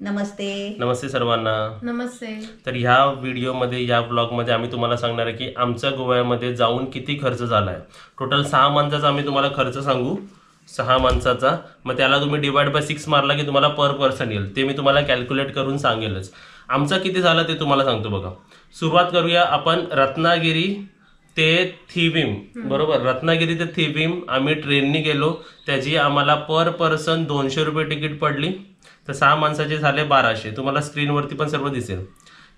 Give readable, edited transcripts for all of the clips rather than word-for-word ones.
नमस्ते. नमस्ते सर्वांना. नमस्ते. तर ह्या व्हिडिओमध्ये या ब्लॉगमध्ये आम्ही तुम्हाला सांगणार आहे की आमच्या गोव्यामध्ये जाऊन किती खर्च झाला आहे. टोटल 6 माणसाचा आम्ही तुम्हाला खर्च सांगू. 6 माणसाचा, मग त्याला तुम्ही डिवाइड बाय 6 मारला की तुम्हाला पर पर्सन येईल. ते मी तुम्हाला कॅल्क्युलेट करून सांगेलच. आमचा किती झाला ते तुम्हाला सांगतो बघा. सुरुवात करूया आपण रत्नागिरी ते थिविम. बरोबर, रत्नागिरी ते थिविम आम्ही ट्रेननी गेलो. त्याची आम्हाला पर पर्सन 200 रुपये तिकीट पडली. तर 6 माणसाचे झाले 1200. तुम्हाला स्क्रीनवरती पण सर्व दिसेल.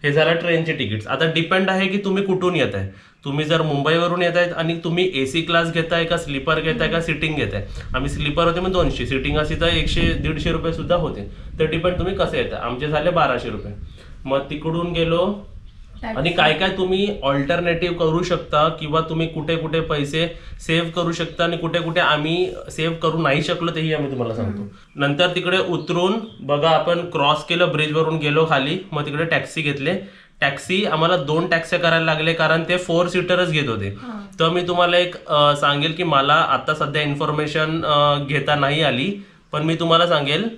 हे झालं ट्रेनचे तिकीट्स. आता डिपेंड आहे की तुम्ही कुठून येत आहे. तुम्ही जर मुंबईवरून येत आहेत आणि तुम्ही एसी क्लास घेताय का स्लीपर घेताय का सिटिंग घेताय. आम्ही स्लीपर होते मग 200, सिटिंग अशी तर 100-150 रुपये सुद्धा होते. तर डिपेंड तुम्ही कसं येतं. आमचे झाले 1200 रुपये. मग तिकडून गेलो आणि काय काय तुम्ही ऑल्टरनेटिव्ह करू शकता किंवा तुम्ही कुठे कुठे पैसे सेव्ह करू शकता आणि कुठे कुठे आम्ही सेव्ह करू नाही शकलो तेही आम्ही तुम्हाला सांगतो. नंतर तिकडे उतरून बघा आपण क्रॉस केलं, ब्रिजवरून गेलो खाली. मग तिकडे टॅक्सी घेतले. टॅक्सी आम्हाला 2 टॅक्सी करायला लागले कारण ते 4 सीटरच घेत होते. तर मी तुम्हाला एक सांगेल की मला आता सध्या इन्फॉर्मेशन घेता नाही आली, पण मी तुम्हाला सांगेल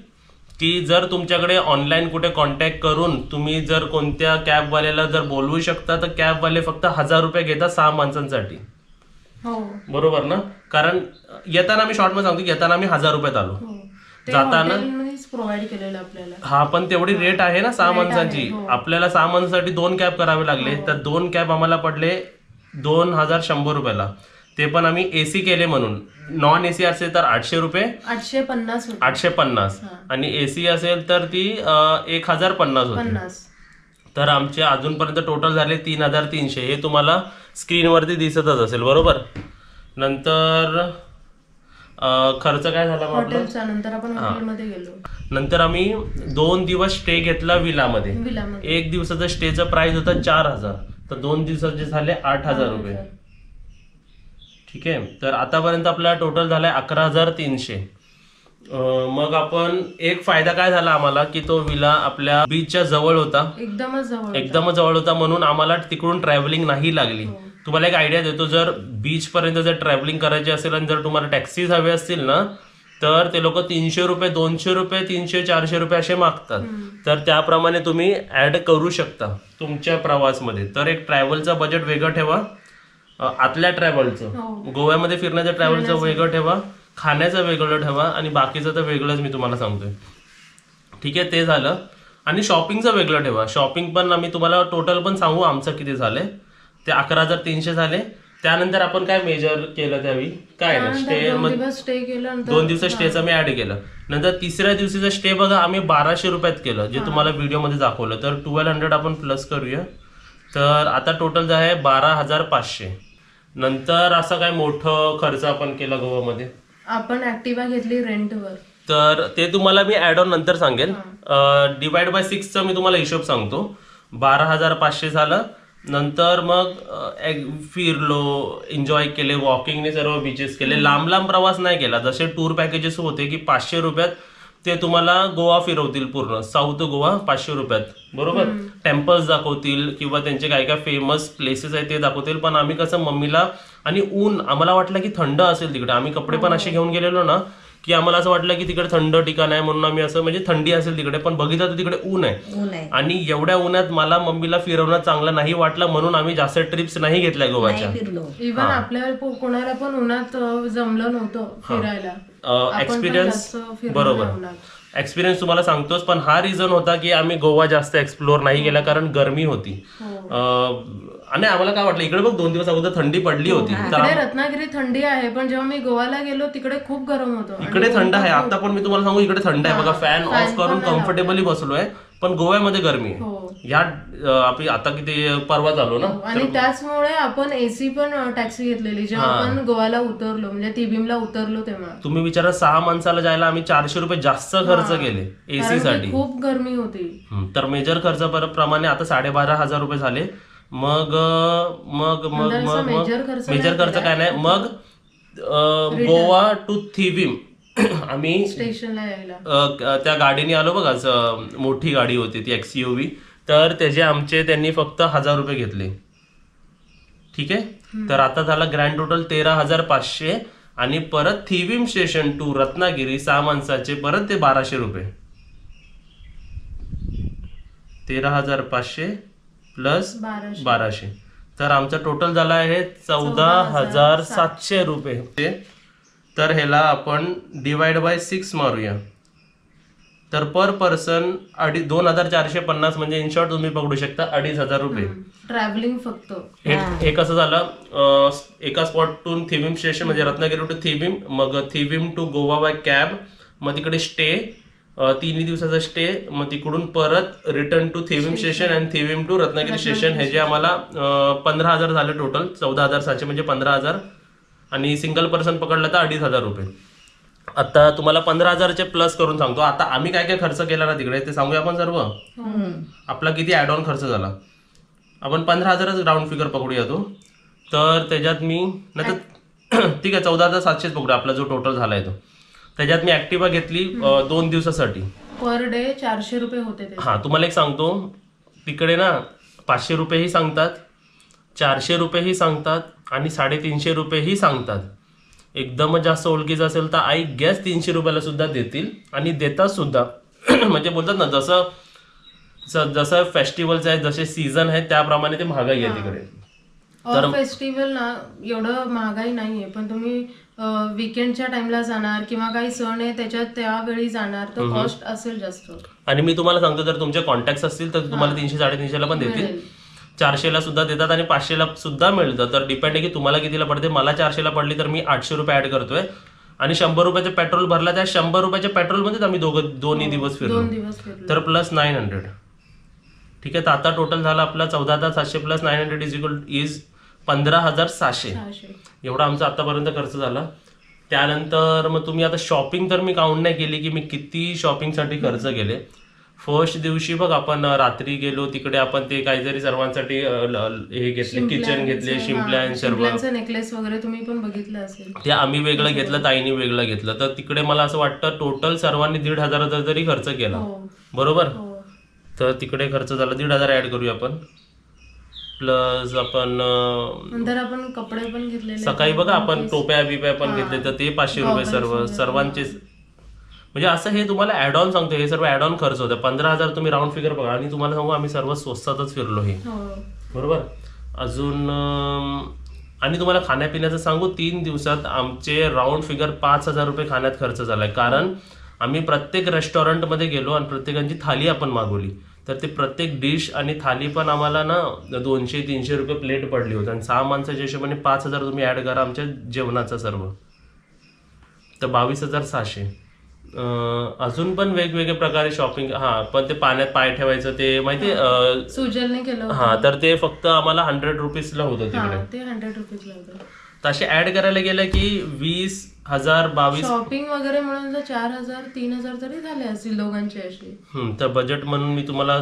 की जर तुमच्याकडे ऑनलाईन कुठे कॉन्टॅक्ट करून तुम्ही जर कोणत्या कॅबवाल्याला जर बोलवू शकता तर कॅबवाले फक्त 1000 रुपये घेतात 6 माणसांसाठी. बरोबर ना. कारण येताना मी शॉर्टमध्ये सांगतो की येताना आम्ही 1000 रुपयात आलो. जाताना प्रोव्हाइड केलेलं आपल्याला. हा, पण तेवढी रेट आहे ना 6 माणसांची. आपल्याला 6 माणसांसाठी 2 कॅब करावे लागले. तर 2 कॅब आम्हाला पडले 2100 रुपयाला. ते पण आम्ही एसी केले म्हणून. नॉन एसी असेल तर 800 रुपये, 850 आणि एसी असेल तर ती 1050 होती. तर आमचे अजूनपर्यंत टोटल झाले 3300. हे तुम्हाला स्क्रीनवरती दिसतच असेल. बरोबर. नंतर खर्च काय झाला हॉटेलचा. नंतर आपण हॉटेलमध्ये गेलो. नंतर आम्ही 2 दिवस स्टे घेतला विलामध्ये. 1 दिवसाचा स्टेचा प्राइस होता 4000. तर 2 दिवसाचे झाले 8000 रुपये. ठीक आहे. तर आतापर्यंत आपल्याला टोटल झालाय 11300. मग आपण एक फायदा काय झाला आम्हाला की तो विला आपल्या बीचच्या जवळ होता. एकदमच जवळ होता म्हणून आम्हाला तिकडून ट्रॅव्हलिंग नाही लागली. तुम्हाला एक आयडिया देतो. जर बीच पर्यंत जर ट्रॅव्हलिंग करायची असेल आणि जर तुम्हाला टॅक्सीज हवे असतील ना तर ते लोक 300 रुपये, 200 रुपये, 300-400 रुपये असे मागतात. तर त्याप्रमाणे तुम्ही ऍड करू शकता तुमच्या प्रवासमध्ये. तर एक ट्रॅव्हलचं बजेट वेगळं ठेवा. आतल्या ट्रॅव्हलचं, गोव्यामध्ये फिरण्याचं ट्रॅव्हलचं वेगळं ठेवा. खाण्याचं वेगळं ठेवा आणि बाकीचं तर वेगळंच मी तुम्हाला सांगतोय. ठीक आहे. ते झालं. आणि शॉपिंगचं वेगळं ठेवा. शॉपिंग पण आम्ही तुम्हाला टोटल पण सांगू आमचं किती झाले. ते 11300 झाले. त्यानंतर आपण काय मेजर केलं त्यावेळी काय ना स्टे 2 दिवस स्टेचं मी ऍड केलं. नंतर तिसऱ्या दिवशीचा स्टे बघा आम्ही 1200 रुपयात केलं, जे तुम्हाला व्हिडिओमध्ये दाखवलं. तर 1200 आपण प्लस करूया. तर आता टोटल जे आहे 12500. नंतर असं काय मोठं खर्च आपण केला गोव्यामध्ये. आपण ऍक्टिवा घेतली रेंटवर. तर ते तुम्हाला मी ऍड ऑन नंतर सांगेल. डिवाइड बाय 6चा मी तुम्हाला हिशोब सांगतो. 12500 झालं. नंतर मग फिरलो, एन्जॉय केले, वॉकिंगने सर्व बीचेस केले. लांब लांब प्रवास नाही केला. जसे टूर पॅकेजेस होते की 500 रुपयात ते तुम्हाला गोवा फिरवतील पूर्ण साऊथ गोवा 500 रुपयात. बरोबर. टेम्पल्स दाखवतील किंवा त्यांचे काय काय फेमस प्लेसेस आहेत ते दाखवतील. पण आम्ही कसं मम्मीला आणि ऊन आम्हाला वाटलं की थंड असेल तिकडे. आम्ही कपडे पण असे घेऊन गेलेलो ना की आम्हाला असं वाटलं की तिकडे थंड ठिकाण आहे म्हणून आम्ही असं म्हणजे थंडी असेल तिकडे. पण बघितलं तर तिकडे ऊन आहे. आणि एवढ्या उन्हात मला मम्मीला फिरवणं चांगलं नाही वाटलं म्हणून आम्ही जास्त ट्रिप्स नाही घेतल्या गोव्याच्या. इव्हन आपल्याला कोणाला पण उन्हात जमलं नव्हतं फिरायला. एक्सपिरियन्स बरोबर. एक्सपिरियन्स तुम्हाला सांगतोच. पण हा रिझन होता की आम्ही गोवा जास्त एक्सप्लोर नाही केला कारण गरमी होती. आणि आम्हाला काय वाटलं इकडे बघ 2 दिवस अगोदर थंडी पडली होती. रत्नागिरी थंडी आहे पण जेव्हा मी गोवाला गेलो तिकडे खूप गरम होतं. इकडे थंड आहे. आता पण मी तुम्हाला सांगू इकडे थंड आहे बघा. फॅन ऑफ करून कम्फर्टेबली बसलोय. पण गोव्यामध्ये गरमी आहे. ह्या आपली आता किती परवा झालो ना. आणि त्याचमुळे आपण एसी पण टॅक्सी घेतलेली जेव्हा आपण गोव्याला उतरलो म्हणजे थिविमला उतरलो तेव्हा. तुम्ही विचारा 6 माणसाला जायला आम्ही 400 रुपये जास्त खर्च केले एसी साठी. खूप गरमी होती. तर मेजर खर्च प्रमाणे आता 12500 रुपये झाले. मग मग मग मग मेजर खर्च काय नाही. मग गोवा टू थिविम आम्ही स्टेशनला यायला त्या गाडीने आलो बघा. मोठी गाडी होती ती XUV. तर त्याचे आमचे त्यांनी फक्त 1000 रुपये घेतले. ठीक आहे. तर आता झाला ग्रँड टोटल 13500. आणि परत थिविम स्टेशन टू रत्नागिरी 6 माणसाचे परत ते 1200 रुपये. 13,500 प्लस 1200. तर आमचा टोटल झाला आहे 14,700 रुपये. तर ह्याला आपण डिवाइड बाय 6 मारूया. तर पर पर्सन 2,450 म्हणजे इन शॉर्ट तुम्ही पकडू शकता 2,500 रुपये ट्रॅव्हलिंग फक्त. हे कसं झालं, एका स्पॉटतून थिविम स्टेशन म्हणजे रत्नागिरी टू थिविम, मग Thivim to Goa by cab, मग तिकडे स्टे 3 दिवसाचा स्टे, मग तिकडून परत रिटर्न टू थिविम स्टेशन आणि थिविम टू रत्नागिरी स्टेशन. हे जे आम्हाला 15,000 झाले टोटल, 14,700 म्हणजे 15,000, आणि सिंगल पर्सन पकडला तर 2,500 रुपये. आता तुम्हाला 15,000चे प्लस करून सांगतो. आता आम्ही काय काय खर्च केला ना तिकडे ते सांगूया आपण सर्व. आपला किती ऍड ऑन खर्च झाला, आपण 15,000च ग्राउंड फिगर पकडूया तो. तर त्याच्यात मी नाही तर ठीक आहे 14,700 पकडू आपला जो टोटल झालाय तो. त्याच्यात मी ऍक्टिवा घेतली 2 दिवसासाठी, पर डे 400 रुपये होते. हा तुम्हाला एक सांगतो, तिकडे ना 500 रुपयेही सांगतात, 400 रुपयेही सांगतात आणि 350 रुपयेही सांगतात. एकदम जास्त ओळखीचं असेल तर आई गॅस 300 रुपयाला सुद्धा देतील आणि देतात सुद्धा. म्हणजे बोलतात ना जसं फेस्टिवल्स आहेत, जसे सीझन आहेत त्याप्रमाणे ते महागाई आहे तिकडे. तर फेस्टिवल ना एवढं महागाई नाहीये, पण तुम्ही वीकेंडच्या टाइमला जाणार किंवा काही सण आहे त्याच्यात त्यावेळी जाणार तर कॉस्ट असेल जास्त. आणि मी तुम्हाला सांगतो जर तुमचे कॉन्टॅक्ट असतील तर तुम्हाला 300-350ला पण देतील, 400ला सुद्धा देतात आणि 500ला सुद्धा मिळतं. तर डिपेंड आहे की तुम्हाला कितीला पडते. मला 400ला पडली तर मी 800 रुपये ऍड करतोय आणि 100 रुपयाचे पेट्रोल भरला. त्या 100 रुपयाच्या पेट्रोलमध्येच आम्ही दोन्ही दिवस फिरलो, तर प्लस 900. ठीक आहे, तर आता टोटल झाला आपला 14,700 प्लस 900 इज 15,700. एवढा आमचा आतापर्यंत खर्च झाला. त्यानंतर मग तुम्ही आता शॉपिंग तर मी काउंट नाही केली की मी किती शॉपिंगसाठी खर्च केले. फर्स्ट दिवशी बघ आपण रात्री गेलो तिकडे, आपण ते काहीतरी सर्वांसाठी हे घेतले, किचन घेतले, शिंपल्या सर्व नेकलेस वगैरे तुम्ही पण बघितलं असेल. ते आम्ही वेगळं घेतलं, ताईनी वेगळं घेतलं. तर तिकडे मला असं वाटतं टोटल सर्वांनी 1,500 तरी खर्च केला, बरोबर. तर तिकडे खर्च झाला 1,500 ऍड करूया आपण. प्लस आपण कपडे पण घेतले सकाळी बघा, आपण टोप्या बिप्या पण घेतले तर ते 500 रुपये सर्वांचे. म्हणजे असं हे तुम्हाला ऍड ऑन सांगतो, हे सर्व ऍड ऑन खर्च होतं. 15,000 तुम्ही राऊंड फिगर बघा. आणि तुम्हाला सांगू आम्ही सर्व स्वस्तातच फिरलो हे, बरोबर. अजून आणि तुम्हाला खाण्यापिण्याचं सांगू, 3 दिवसात आमचे राऊंड फिगर 5,000 रुपये खाण्यात खर्च झालाय. कारण आम्ही प्रत्येक रेस्टॉरंटमध्ये गेलो आणि प्रत्येकाची थाली आपण मागवली. तर ते प्रत्येक डिश आणि थाली पण आम्हाला ना 200-300 रुपये प्लेट पडली होती. आणि 6 माणसाच्या हिशोबाने 5,000 तुम्ही ऍड करा आमच्या जेवणाचं सर्व, तर 22,600. अजून पण वेगवेगळे प्रकारे शॉपिंग. हा, पण ते पाण्यात पाय ठेवायचं ते माहिती सुजलने केलं. हा, तर ते फक्त आम्हाला 100 रुपीजला होतं तिकडे. ते 100 रुपीजला होतं. तर असे ऍड करायला गेलं की 20,000, 22 शॉपिंग वगैरे म्हणून 4,000-3,000 तरी झाले असतील दोघांचे असे. तर बजेट म्हणून मी तुम्हाला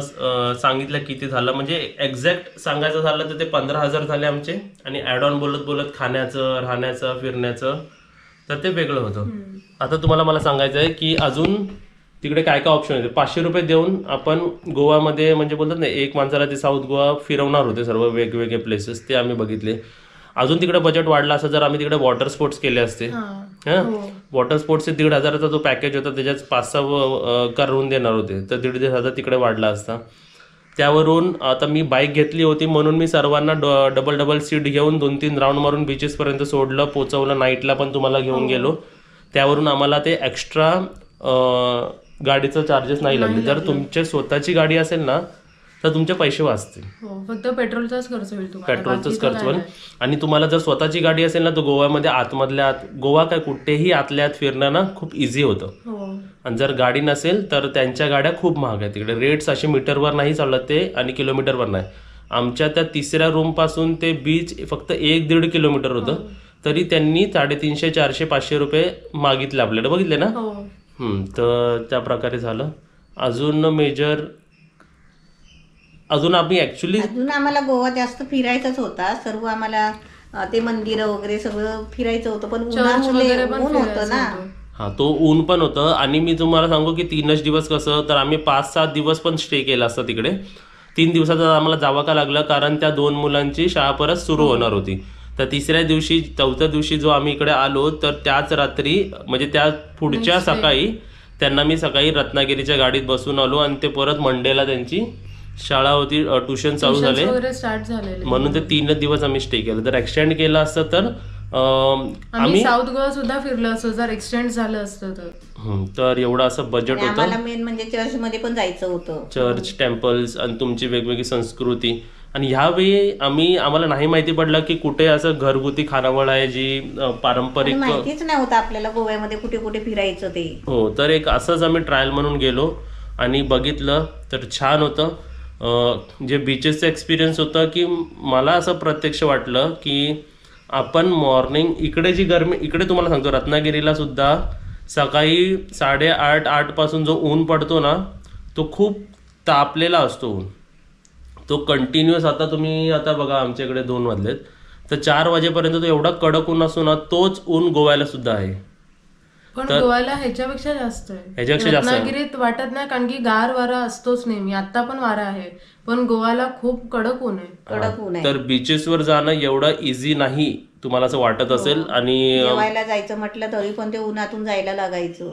सांगितलं किती झालं. म्हणजे एक्झॅक्ट सांगायचं झालं तर ते 15,000 झाले आमचे. आणि ऍड ऑन बोलत बोलत खाण्याचं, राहण्याचं, फिरण्याचं तर ते वेगळं होतं. आता तुम्हाला मला सांगायचं आहे की अजून तिकडे काय काय ऑप्शन होते. 500 रुपये देऊन आपण गोवामध्ये म्हणजे बोलतात ना एक माणसाला ते साऊथ गोवा फिरवणार होते, सर्व वेगवेगळे प्लेसेस ते आम्ही बघितले. अजून तिकडे बजेट वाढला असं जर आम्ही तिकडे वॉटर स्पोर्ट्स केले असते. वॉटर स्पोर्ट्सचे 1,500चा जो पॅकेज होता त्याच्यात 5-6 करून देणार होते, तर 1,500 तिकडे वाढला असता. त्यावरून आता मी बाईक घेतली होती म्हणून मी सर्वांना डबल सीट घेऊन 2-3 राऊंड मारून बीचेसपर्यंत सोडलं, पोचवलं. नाईटला पण तुम्हाला घेऊन गेलो. त्यावरून आम्हाला ते एक्स्ट्रा गाडीचं चार्जेस नाही लागले. जर तुमची स्वतःची गाडी असेल ना तर तुमचे पैसे वाचतील. फक्त पेट्रोलचाच खर्च होईल, पेट्रोलचाच खर्च होईल. आणि तुम्हाला जर स्वतःची गाडी असेल ना तर गोव्यामध्ये आतमधल्या आत, गोवा काय कुठेही आतल्या आत फिरणं ना खूप इझी होतं. आणि जर गाडी नसेल तर त्यांच्या गाड्या खूप महाग आहेत तिकडे. रेट्स असे मीटरवर नाही चालत ते आणि किलोमीटरवर नाही. आमच्या त्या 3ऱ्या रूम पासून ते बीच फक्त 1-1.5 किलोमीटर होतं, तरी त्यांनी 350, 400, 500 रुपये मागितले आपल्याला, बघितले ना. तर त्या प्रकारे झालं. अजून मेजर अजून आम्हाला गोवा जास्त फिरायचंच होता. सर्व आम्हाला ते मंदिरं वगैरे सगळं फिरायचं होतं, पण ऊन होतं ना. हा, तो ऊन पण होतं. आणि मी तुम्हाला सांगू की 3च दिवस कसं तर आम्ही 5-7 दिवस पण स्टे केला असता तिकडे. 3 दिवसाचा आम्हाला जावं का लागलं कारण त्या 2 मुलांची शाळा परत सुरू होणार होती. तर 3ऱ्या दिवशी 4थ्या दिवशी जो आम्ही इकडे आलो तर त्याच रात्री म्हणजे त्या पुढच्या सकाळी त्यांना मी सकाळी रत्नागिरीच्या गाडीत बसून आलो आणि ते परत मंडेला त्यांची शाळा होती, ट्युशन चालू झाले वगैरे स्टार्ट झालेले, म्हणून ते 3 दिवस आम्ही स्टे केलं. जर एक्सटेंड केलं असतं तर आम्ही साऊथ गोवा सुद्धा फिरलो असतो जर एक्सटेंड झालं असतं तर. तर एवढं असं बजेट आणि होतं. आम्हाला मेन म्हणजे चर्च मध्ये पण जायचं होतं. चर्च, टेम्पल्स आणि तुमची वेगवेगळी संस्कृती. आणि ह्यावेळी आम्हाला नाही माहिती पडलं की कुठे असं घरगुती खानावळ आहे जी पारंपरिक, माहितीच नाही होतं आपल्याला गोव्यामध्ये कुठे कुठे फिरायचं ते. हो. तर एक असंच आम्ही ट्रायल म्हणून गेलो आणि बघितलं तर छान होतं. जे बीचेसचं एक्सपिरियन्स होतं की मला असं प्रत्यक्ष वाटलं की आपण मॉर्निंग इकडे जी गरमी, इकडे तुम्हाला सांगतो रत्नागिरीला सुद्धा सकाळी 8:30 पासून जो ऊन पडतो ना तो खूप तापलेला असतो ऊन. तो कंटिन्युअस आता बघा आमच्याकडे 2 वाजलेत तर 4 वाजेपर्यंत तो एवढा कडक ऊन असतो ना, तोच ऊन गोव्याला सुद्धा आहे. पण गोव्याला ह्याच्यापेक्षा जास्त आहे. रत्नागिरीत वाटत नाही कारण की गार वारा असतोच नेहमी, आता पण वारा आहे, पण गोव्याला खूप कडक ऊन आहे. कडक ऊन आहे. तर बीचेसवर जाणं एवढं इझी नाही तुम्हाला असं वाटत असेल. आणि जेवायला जायचं म्हटलं तरी पण ते उन्हातून जायला लागायचं.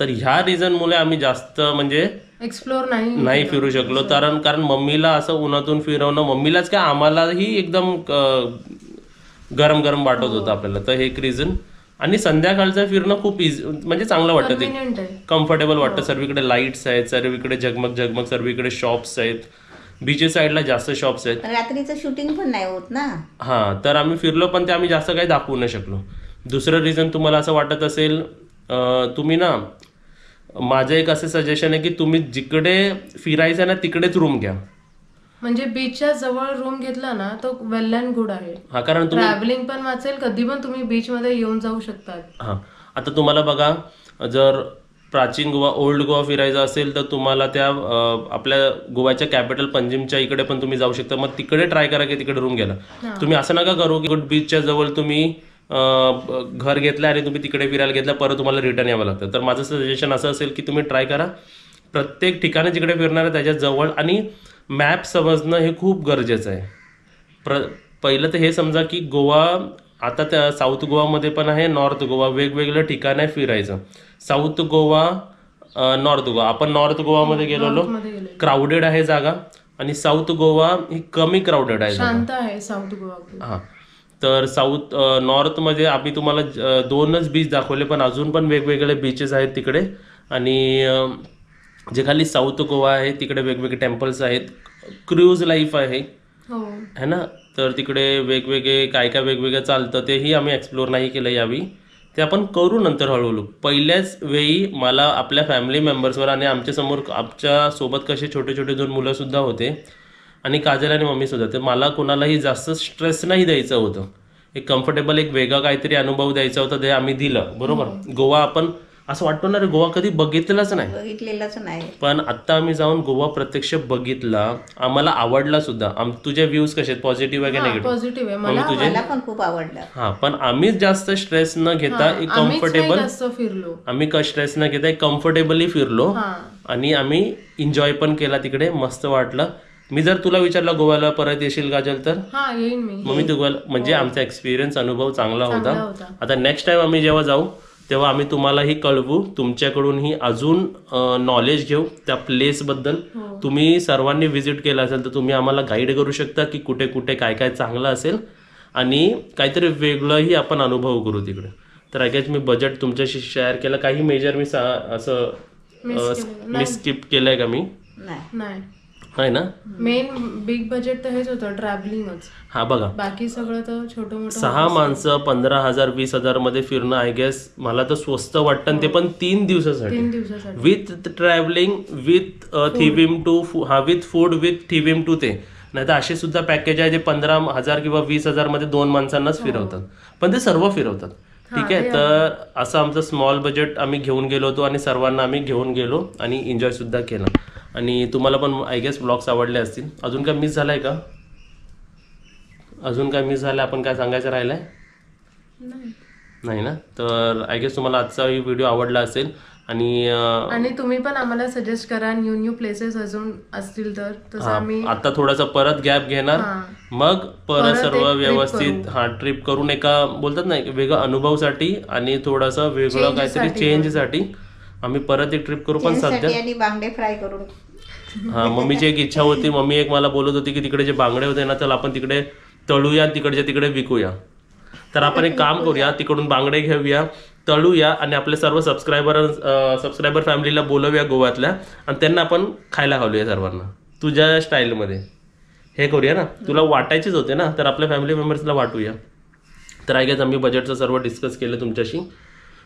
तर ह्या रिझन मुळे आम्ही जास्त म्हणजे एक्सप्लोर नाही फिरू शकलो. कारण मम्मीला असं उन्हातून फिरवणं, मम्मीलाच काय आम्हालाही एकदम गरम गरम वाटत होतं आपल्याला. तर हे एक रिझन. आणि संध्याकाळचं फिरणं खूप इझी म्हणजे चांगलं वाटतं, ते कम्फर्टेबल वाटतं. सर्वीकडे लाईट्स आहेत, सर्वीकडे झगमग, सर्वीकडे शॉप्स आहेत. बीचेस साईडला जास्त शॉप्स आहेत. रात्रीचं शूटिंग पण नाही होत ना. तर आम्ही फिरलो पण ते आम्ही जास्त काही दाखवू नाही शकलो. दुसरं रिझन तुम्हाला असं वाटत असेल, तुम्ही ना, माझं एक असं सजेशन आहे की तुम्ही जिकडे फिरायचं ना तिकडेच रूम घ्या. म्हणजे बीचच्या जवळ रूम घेतला ना तो वेल अँड गुड आहे. कारण ट्रॅव्हलिंग पण वाचेल, कधी पण तुम्ही बीच मध्ये येऊन जाऊ शकतात. आता तुम्हाला बघा, जर प्राचीन गोवा, ओल्ड गोवा फिरायचं असेल तर तुम्हाला त्या आपल्या गोव्याच्या कॅपिटल पणजीमच्या इकडे पण तुम्ही जाऊ शकता. मग तिकडे ट्राय करा की तिकडे रूम घ्यायला. तुम्ही असं नका करू की बीचच्या जवळ तुम्ही घर घेतलं आणि तुम्ही तिकडे फिरायला घेतलं, परत तुम्हाला रिटर्न यावं लागतं. तर माझं सजेशन असं असेल की तुम्ही ट्राय करा प्रत्येक ठिकाणी जिकडे फिरणार आहे त्याच्या जवळ. आणि मॅप समजणं हे खूप गरजेचं आहे. पहिलं तर हे समजा की गोवा आता त्या साऊथ गोवामध्ये पण आहे, नॉर्थ गोवा, वेगवेगळं ठिकाण आहे फिरायचं. South Goa, north Goa. आपण नॉर्थ गोवामध्ये गेलेलो, क्राऊडेड आहे जागा. आणि साऊथ गोवा ही कमी क्राऊडेड आहे, शांत आहे साऊथ गोवा. तर नॉर्थमध्ये आम्ही तुम्हाला 2च बीच दाखवले, पण अजून पण वेगवेगळे बीचेस आहेत तिकडे. आणि जे खाली साऊथ गोवा आहे तिकडे वेगवेगळे टेम्पल्स आहेत, क्रूज लाईफ आहे है ना. तर तिकडे वेगवेगळे काय वेगवेगळं चालतं तेही आम्ही एक्सप्लोर नाही केलं यावेळी. ते आपण करू नंतर हळूहळू. पहिल्याच वेळी मला आपल्या फॅमिली मेंबर्सवर आणि आमच्या सोबत कसे छोटे छोटे 2 मुलं सुद्धा होते आणि काजल आणि मम्मी सुद्धा. तर मला कोणालाही जास्त स्ट्रेस नाही द्यायचं होतं. एक कम्फर्टेबल, एक वेगळा काहीतरी अनुभव द्यायचा होता, ते आम्ही दिलं. बरोबर. गोवा आपण असं वाटतो ना रे, गोवा कधी बघितलेलाच नाही. पण आता आम्ही जाऊन गोवा प्रत्यक्ष बघितला, आम्हाला आवडला सुद्धा. तुझे व्ह्यूज कसे आहेत, पॉझिटिव्ह आहे की निगेटिव्ह? पॉझिटिव्ह आहे. मला पण खूप आवडलं. पण आम्ही जास्त स्ट्रेस न घेता एक कम्फर्टेबल, आम्ही स्ट्रेस न घेता एक कम्फर्टेबली फिरलो आणि आम्ही एन्जॉय पण केला तिकडे. मस्त वाटलं. मी जर तुला विचारलं गोव्याला परत येशील काजल तर येईन मी. मग मी तुला म्हणजे आमचा एक्सपिरियन्स, अनुभव चांगला होता. आता नेक्स्ट टाइम आम्ही जेव्हा जाऊ तेव्हा आम्ही तुम्हालाही कळवू, तुमच्याकडूनही अजून नॉलेज घेऊ त्या प्लेसबद्दल. तुम्ही सर्वांनी व्हिजिट केलं असेल तर तुम्ही आम्हाला गाईड करू शकता की कुठे कुठे काय काय चांगलं असेल आणि काहीतरी वेगळंही आपण अनुभव करू तिकडे. तर आय गेस मी बजेट तुमच्याशी शेअर केलं. काही मेजर मी असं स्किप केलंय का मी? नाही ना. मेन बिग बजेट तर हेच होतं, ट्रॅव्हलिंगच. बघा बाकी सगळं तर छोटं मोठं. 6 माणसं 15,000-20,000 मध्ये फिरणं आय गेस मला तर स्वस्त वाटतं. ते पण 3 दिवसासाठी with travelling, with Thivim to, with food, with Thivim to. ते नाही तर असे सुद्धा पॅकेज आहे जे 15,000 किंवा 20,000 मध्ये 2 माणसांनाच फिरवतात, पण ते सर्व फिरवतात. ठीक आहे. तर असं आमचं स्मॉल बजेट आम्ही घेऊन गेलो होतो आणि सर्वांना आम्ही घेऊन गेलो आणि एन्जॉय सुद्धा केला. आणि तुम्हाला पण आय गेस ब्लॉग्स आवडले असतील. अजून काय मिस झालाय का? अजून काय मिस झालं, आपण काय सांगायचं राहिलंय? नाही ना. तर आय गेस तुम्हाला आजचा व्हिडिओ आवडला असेल. आणि तुम्ही पण आम्हाला सजेस्ट करा न्यू प्लेसेस अजून असतील तर. तसं आम्ही आता थोडासा परत गॅप घेणार, मग परत सर्व व्यवस्थित ट्रिप करून एका बोलतात ना वेगळ्या अनुभवासाठी आणि थोडासा वेगळं काहीतरी चेंजसाठी आम्ही परत एक ट्रिप करू. पण सध्या बांगडे फ्राय करून हा, मम्मीची एक इच्छा होती. मम्मी एक मला बोलत होती की तिकडे जे बांगडे होते ना, तर आपण तिकडे तळूया, तिकडच्या तिकडे विकूया. तर आपण एक काम करूया, तिकडून बांगडे घेऊया, तळूया आणि आपले सर्व सबस्क्रायबर फॅमिलीला बोलवूया गोव्यातल्या आणि त्यांना आपण खायला घालूया सर्वांना तुझ्या स्टाईलमध्ये. हे करूया ना, तुला वाटायचेच होते ना, तर आपल्या फॅमिली मेंबर्सला वाटूया. तर आय गेस आम्ही बजेटचं सर्व डिस्कस केलं तुमच्याशी.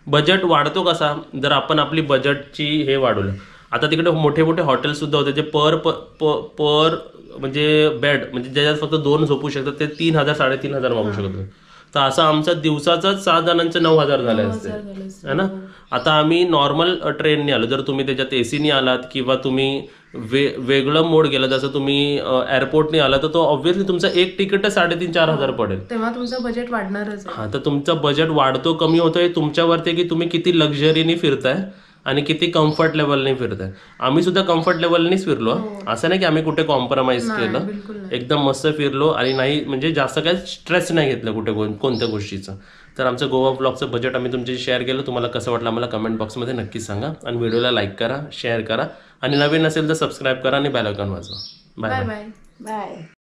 बजेट वाढतो कसा, जर आपण आपली बजेटची हे वाढवलं. आता तिकडे मोठे मोठे हॉटेल्स सुद्धा होते जे पर म्हणजे बेड, म्हणजे ज्याच्यात फक्त 2 झोपू शकतात, ते 3,000 3,500 मागू शकतो. तर असं आमचं दिवसाचंच 6 जणांचं 9,000 झाले असते, है ना. आता आम्ही नॉर्मल ट्रेनने आलो, जर तुम्ही त्याच्यात एसीने आलात किंवा तुम्ही वेगळं मोड गेला, जसं तुम्ही एअरपोर्टने आला, तर तो ऑब्व्हियसली तुमचं एक तिकीट 3,500-4,000 पडेल. तेव्हा तुमचं बजेट वाढणारच. हा, तर तुमचं बजेट वाढतो कमी होतोय तुमच्यावरती की तुम्ही किती लक्झरीनी फिरताय आणि किती कम्फर्ट लेवलने फिरताय. आम्ही सुद्धा कम्फर्ट लेवलनेच फिरलो, असं नाही की आम्ही कुठे कॉम्प्रोमाइज केलं. एकदम मस्त फिरलो आणि नाही म्हणजे जास्त काय स्ट्रेस नाही घेतलं कुठे कोणत्या गोष्टीचं. तर आमचं गोवा ब्लॉगचं बजेट आम्ही तुमच्याशी शेअर केलं. तुम्हाला कसं वाटलं आम्हाला कमेंट बॉक्समध्ये नक्कीच सांगा आणि व्हिडिओला लाईक करा, शेअर करा आणि नवीन असेल तर सबस्क्राईब करा आणि बेल आयकॉन वाजवा. Bye bye. बाय.